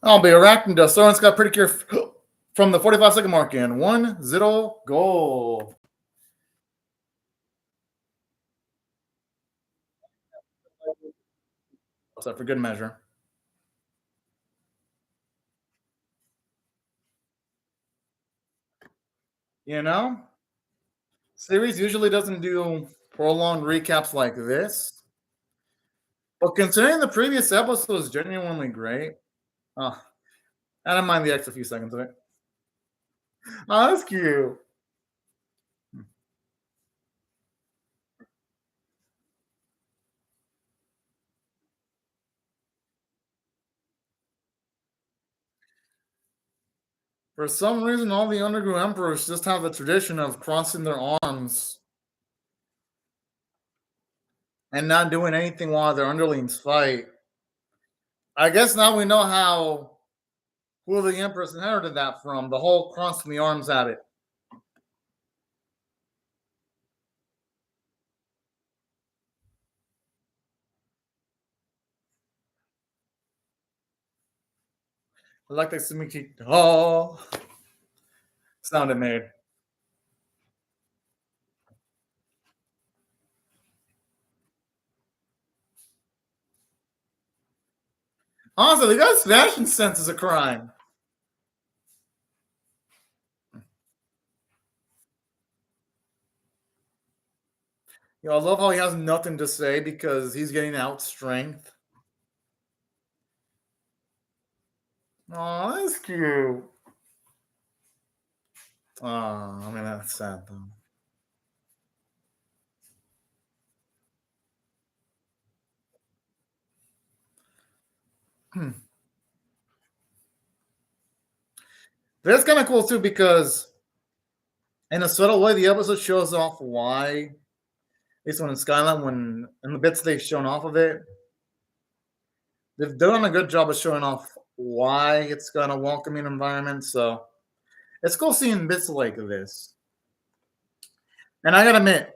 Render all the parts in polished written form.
I'll be reacting to Soaring Sky Precure from the 45-second mark in 1-0 goal. So for good measure. You know, series usually doesn't do prolonged recaps like this. But considering the previous episode was genuinely great, I don't mind the extra few seconds of it. Oh, that's cute. For some reason, all the underground emperors just have the tradition of crossing their arms and not doing anything while their underlings fight. I guess now we know who the empress inherited that from, the whole crossing the arms at it. I like the Sumiki sound it made. Honestly, the guy's fashion sense is a crime. You know, I love how he has nothing to say because he's getting out strength. Oh, that's cute. Oh, I mean, that's sad though. Hmm. That's kind of cool too because, in a subtle way, the episode shows off why, at least when in Skyline, when in the bits they've shown off of it, they've done a good job of showing off why it's got a welcoming environment. So it's cool seeing bits like this. And I gotta admit,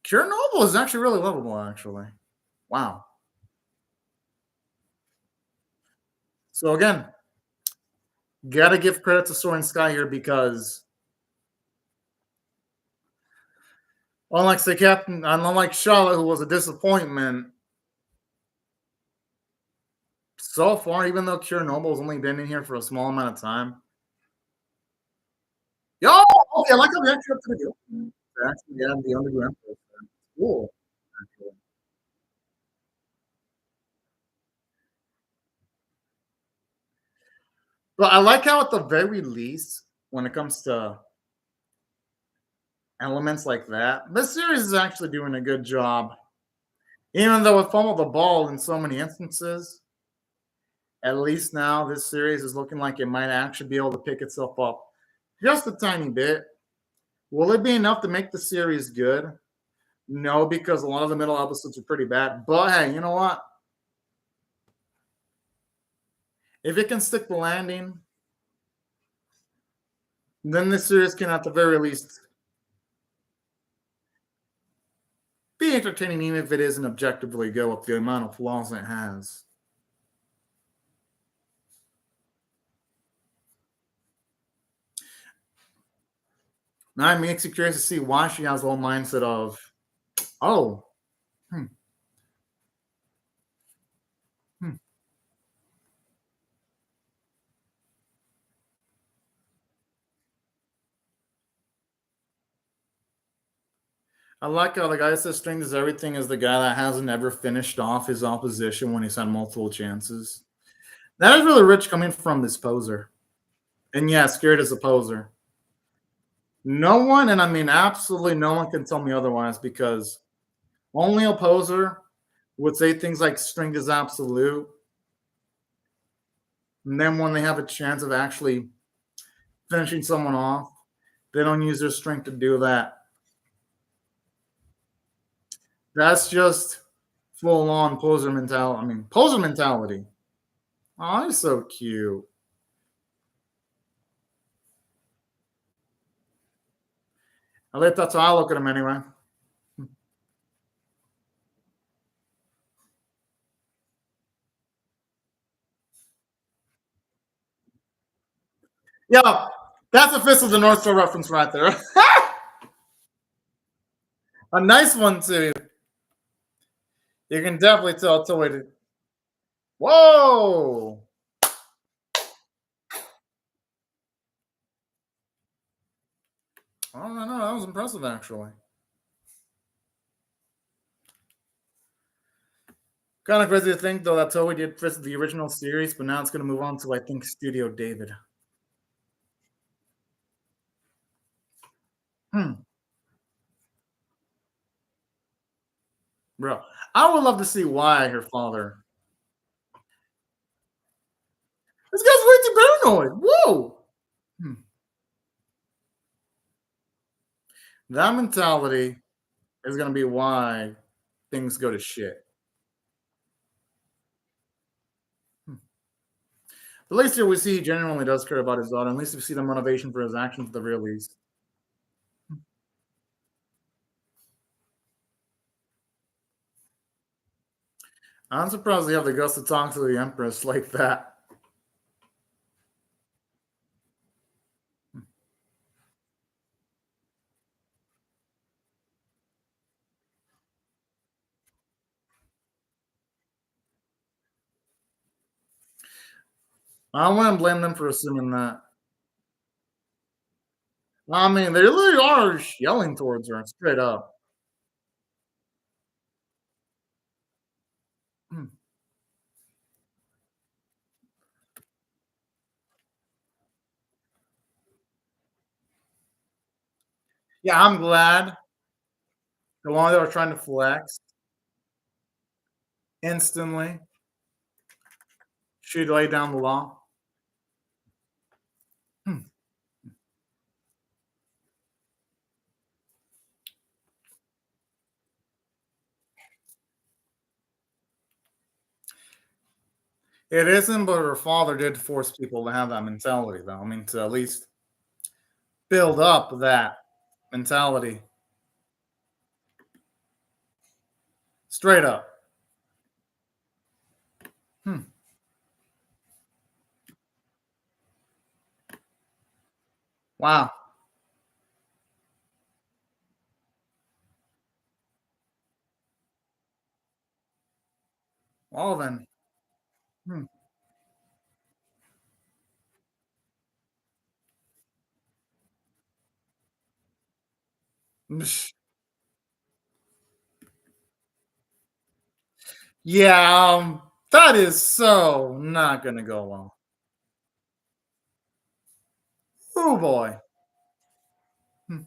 Cure Noble is actually really lovable, actually. Wow. So again, gotta give credit to Soaring Sky here because unlike say Captain, unlike Charlotte, who was a disappointment, so far, even though Cure Noble's only been in here for a small amount of time. Yo, okay, I like how we actually up to the open. Actually, yeah, the underground. Cool. Actually. But I like how, at the very least, when it comes to elements like that, this series is actually doing a good job. Even though it fumbled the ball in so many instances, at least now this series is looking like it might actually be able to pick itself up just a tiny bit. Will it be enough to make the series good? No, because a lot of the middle episodes are pretty bad. But hey, you know what? If it can stick the landing, then this series can, at the very least, be entertaining, even if it isn't objectively good with the amount of flaws it has. Now it makes you curious to see why she has the whole mindset of, oh, hmm, hmm. I like how the guy that says strength is everything is the guy that hasn't ever finished off his opposition when he's had multiple chances. That is really rich coming from this poser. And yeah, scared as a poser. No one, and I mean absolutely no one, can tell me otherwise because only a poser would say things like strength is absolute. And then when they have a chance of actually finishing someone off, they don't use their strength to do that. That's just full on poser mentality. I mean, poser mentality. Oh, he's so cute. At least that's how I look at him anyway. Yeah, that's a Fist of the North Star reference right there. A nice one too. You can definitely tell it's a way to. Whoa! I don't know. That was impressive, actually. Kind of crazy to think, though, that Toei did Fist of the original series, but now it's going to move on to, I think, Studio David. Hmm, bro. I would love to see why her father. This guy's way too paranoid. Whoa! Hmm. That mentality is going to be why things go to shit. Hmm. At least here we see he genuinely does care about his daughter. At least we see the motivation for his actions at the very least. Hmm. I'm surprised they have the guts to talk to the Empress like that. Hmm. I wouldn't blame them for assuming that. I mean, they really are yelling towards her straight up. Hmm. Yeah, I'm glad the one they were trying to flex instantly. She'd lay down the law. Hmm. It isn't, but her father did force people to have that mentality, though. I mean, to at least build up that mentality straight up. Hmm. Wow. Well, then. Hmm. Yeah, that is so not going to go well. Oh, boy. Hmm.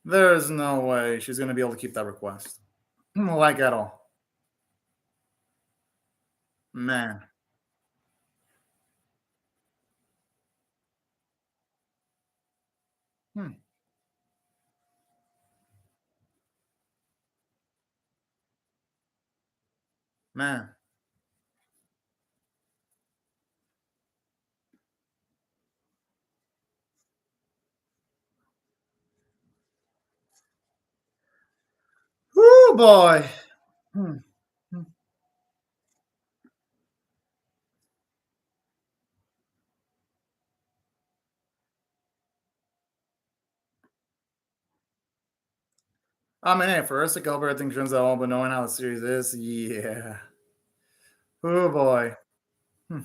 There's no way she's going to be able to keep that request. Like at all. Man. Hmm. Man. Oh, boy. Hmm. Hmm. I mean, hey, first, I hope everything turns out well, but knowing how the series is, yeah. Oh, boy. Hmm.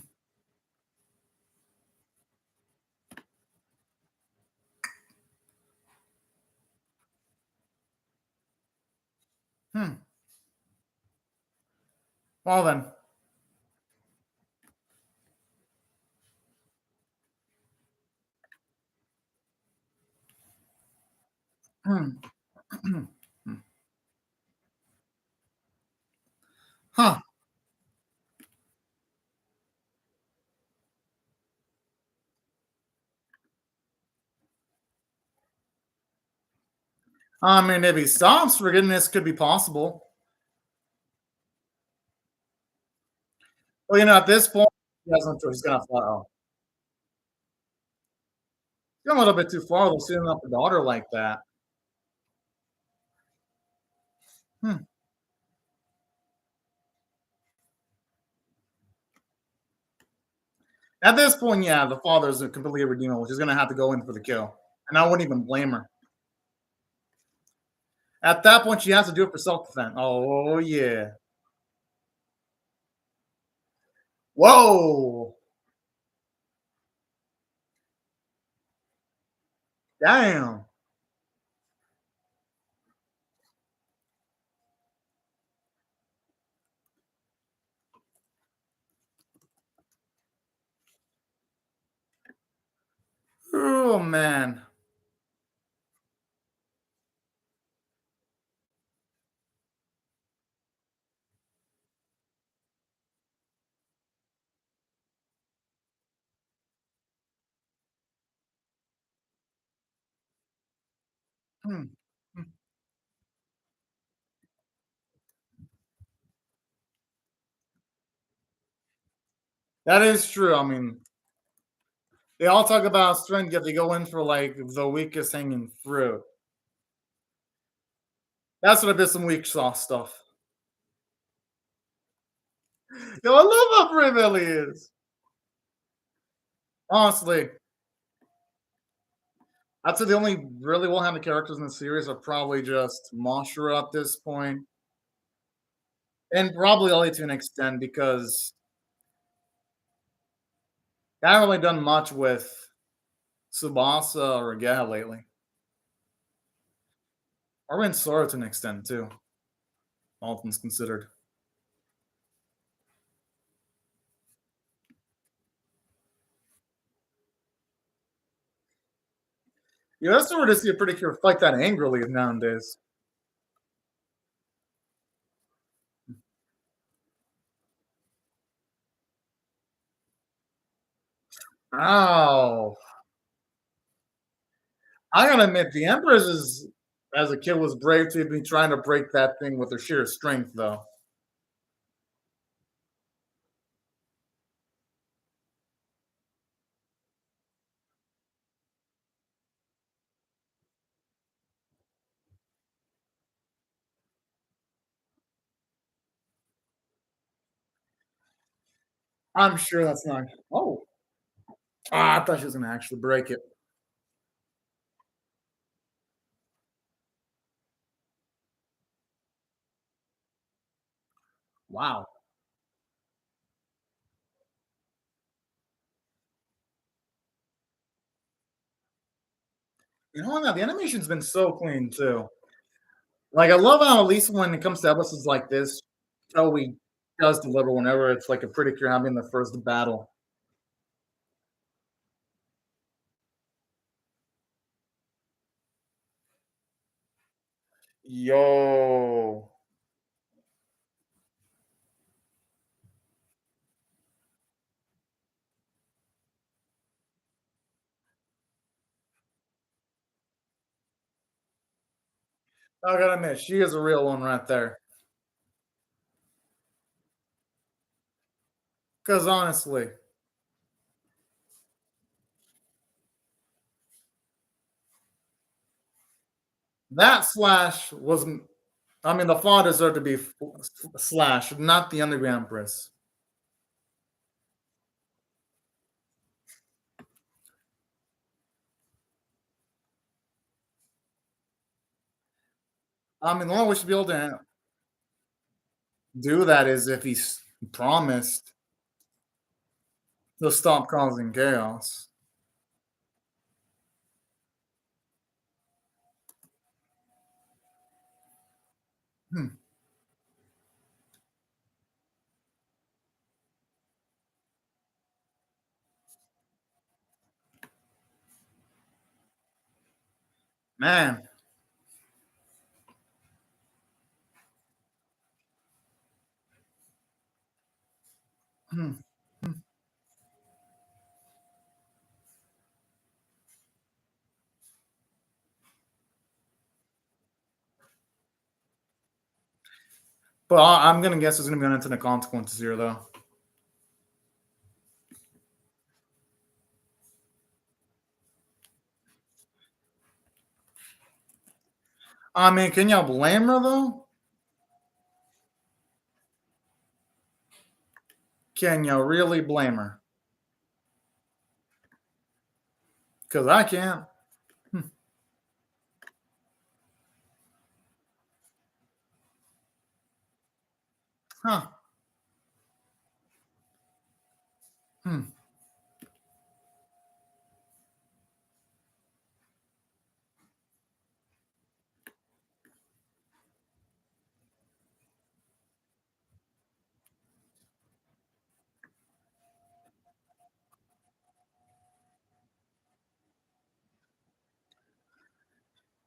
Hmm. Well, then. Hmm. Hmm. Huh. I mean, if he stops, forgiveness could be possible. Well, at this point, he has no choice. He's gonna follow. He's going a little bit too far, though, seeing up a daughter like that. Hmm. At this point, yeah, the father's completely irredeemable. She's gonna have to go in for the kill, and I wouldn't even blame her. At that point, she has to do it for self-defense. Oh yeah. Whoa. Damn. Oh man. Hmm. Hmm. That is true. I mean, they all talk about strength, yet they go in for like the weakest hanging fruit. That's what I did some weak sauce stuff. Yo, I love how brave Ellie is. Honestly, I'd say the only really well-handled characters in the series are probably just Moshira at this point, and probably Ellie to an extent because I haven't really done much with Tsubasa or Gaha lately. Or in Sora to an extent too, all things considered. Yeah, that's sort of see a pretty cure fight that angrily nowadays. Oh, I gotta admit, the Empress is, as a kid, was brave to be trying to break that thing with her sheer strength, though. I'm sure that's not. Oh, I thought she was gonna actually break it. Wow. You know what? The animation's been so clean too. Like I love how at least when it comes to episodes like this, Toei does deliver whenever it's like a pretty cure having the first battle. Yo. I gotta admit, she is a real one right there. Because honestly, that slash wasn't. I mean, the flaw deserved to be slash, not the underground press. I mean, the only way we should be able to do that is if he's promised to stop causing chaos. Hmm, man. Hmm, hmm. But I'm gonna guess there's gonna be unintended consequences here, though. I mean, can y'all blame her though? Can y'all really blame her? because I can't. Hmm. Huh. Hmm.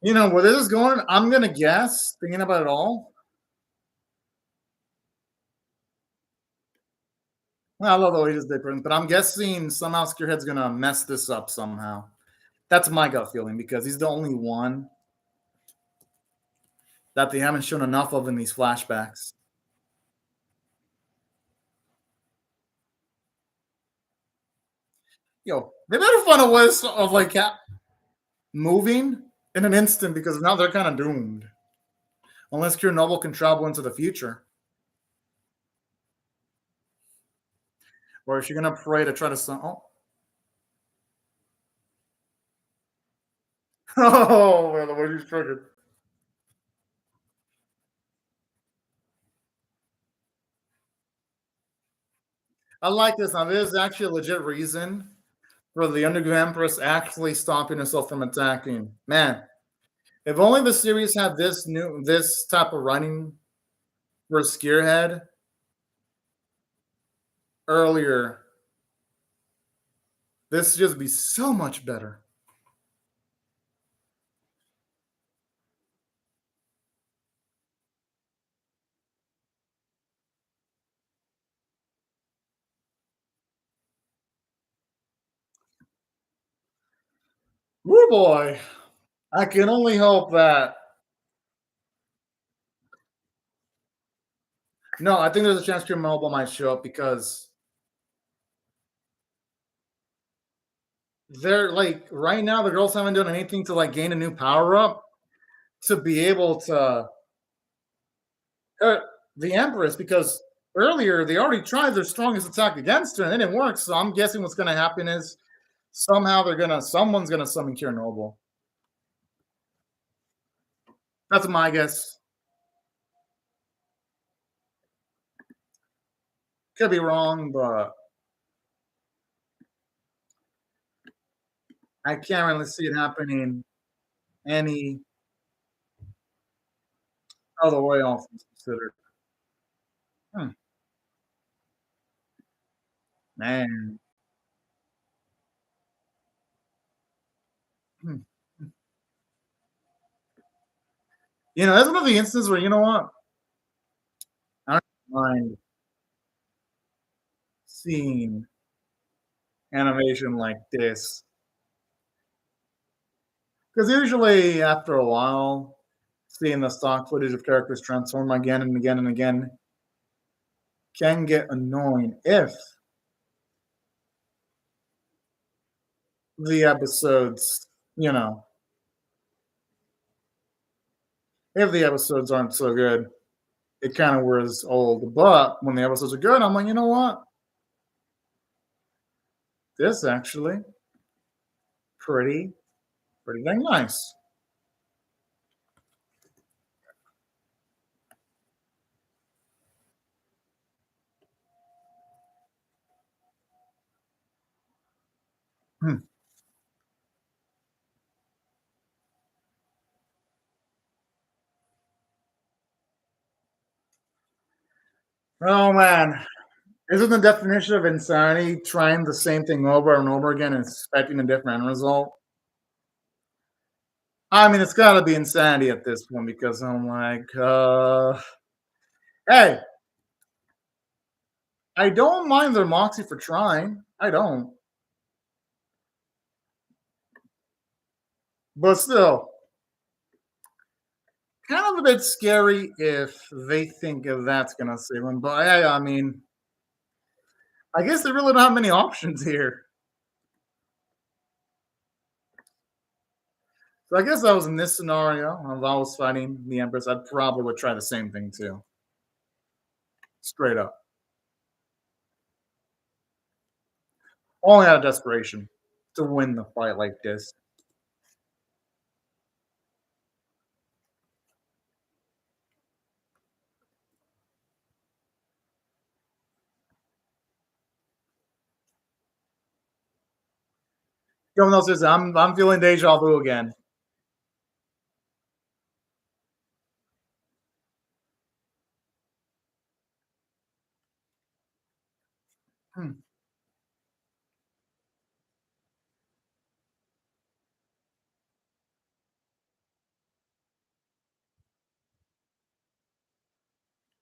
You know where this is going? I'm gonna guess, thinking about it all. Well, I love the way he's different, but I'm guessing somehow Scarehead's gonna mess this up somehow. That's my gut feeling because he's the only one that they haven't shown enough of in these flashbacks. Yo, they better find a way of like moving in an instant because now they're kind of doomed. Unless Cure Noble can travel into the future. Or is she gonna pray to try to oh. Oh man, the way she's triggered. I like this. Now there's actually a legit reason for the Underground Empress actually stopping herself from attacking. Man, if only the series had this type of running for Spearhead earlier, this would just be so much better. Woo boy. I can only hope that. No, I think there's a chance Cure Noble might show up because they're like right now the girls haven't done anything to like gain a new power up to be able to hurt the Empress because earlier they already tried their strongest attack against her and it didn't work. So I'm guessing what's gonna happen is somehow someone's gonna summon Cure Noble. That's my guess. Could be wrong, but I can't really see it happening any other way, all things considered. Hmm, man. Hmm. You know, that's one of the instances where you know what? I don't mind seeing animation like this. Because usually after a while, seeing the stock footage of characters transform again and again and again can get annoying if the episodes, you know, if the episodes aren't so good, it kind of wears old. But when the episodes are good, I'm like, you know what? This actually pretty, pretty dang nice. Hmm. Oh man, isn't the definition of insanity trying the same thing over and over again and expecting a different end result? I mean, it's got to be insanity at this point because I'm like, hey, I don't mind their moxie for trying. I don't, but still, kind of a bit scary if they think if that's gonna save them. But hey, I mean, I guess there really don't have many options here. So I guess I was in this scenario. If I was fighting the Empress, I'd probably would try the same thing too. Straight up. Only out of desperation. to win the fight like this. Yo, no, seriously, I'm feeling deja vu again. Hmm.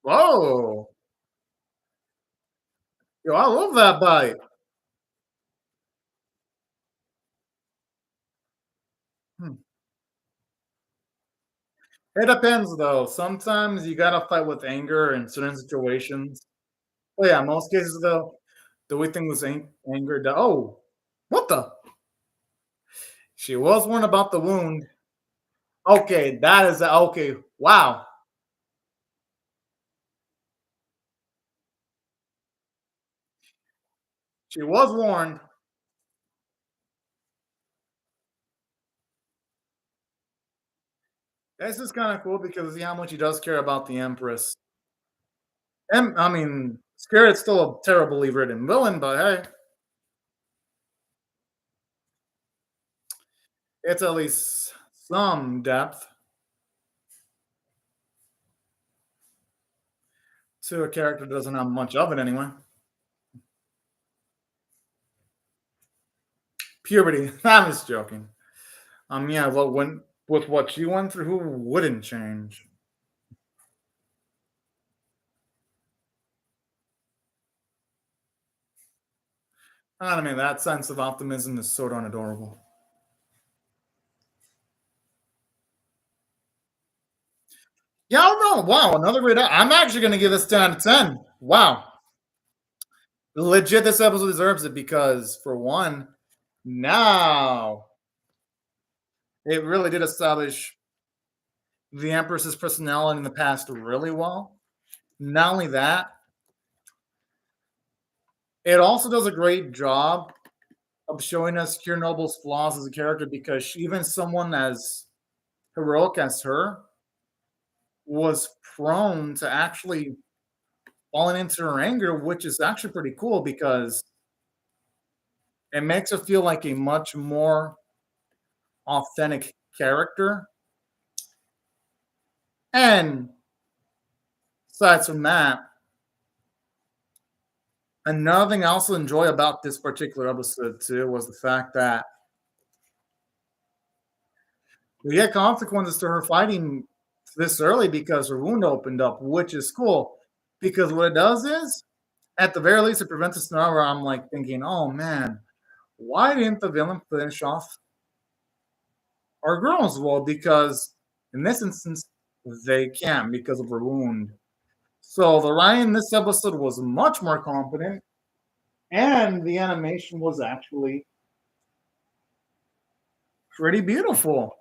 Whoa! Yo, I love that bite. Hmm. It depends, though. Sometimes you gotta fight with anger in certain situations. Oh yeah, most cases though, the weird thing was anger. Oh, what the? She was warned about the wound. Okay, that is okay. Wow, she was warned. This is kind of cool because see how much he does care about the Empress. And I mean, Spirit's still a terribly written villain, but hey, it's at least some depth to a character that doesn't have much of it anyway. Puberty. I'm just joking. Yeah, well, when with what she went through, who wouldn't change? I mean, that sense of optimism is sort of adorable. Yeah, I don't know. Wow, another great. I'm actually going to give this 10 out of 10. Wow. Legit, this episode deserves it because, for one, now it really did establish the Empress's personality in the past really well. Not only that, it also does a great job of showing us Kira Noble's flaws as a character because even someone as heroic as her was prone to actually falling into her anger, which is actually pretty cool because it makes her feel like a much more authentic character. And aside from that, another thing I also enjoy about this particular episode too was the fact that we get consequences to her fighting this early because her wound opened up, which is cool. Because what it does is, at the very least, it prevents a scenario where I'm like thinking, oh man, why didn't the villain finish off our girl as well? Because in this instance, they can because of her wound. So the writing in this episode was much more competent, and the animation was actually pretty beautiful.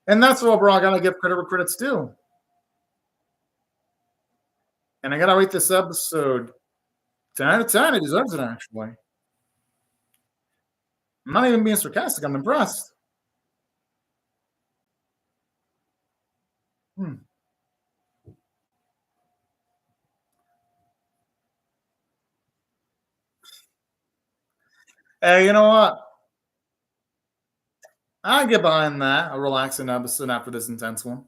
And that's what we're all gotta give credit where credit's due. And I gotta rate this episode 10 out of 10. It deserves it, actually. I'm not even being sarcastic. I'm impressed. Hmm. Hey, you know what? I get behind that. A relaxing episode after this intense one.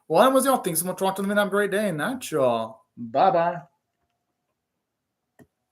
Well, that was y'all. Thanks so much for watching. Have a great day. And that's y'all. Bye bye.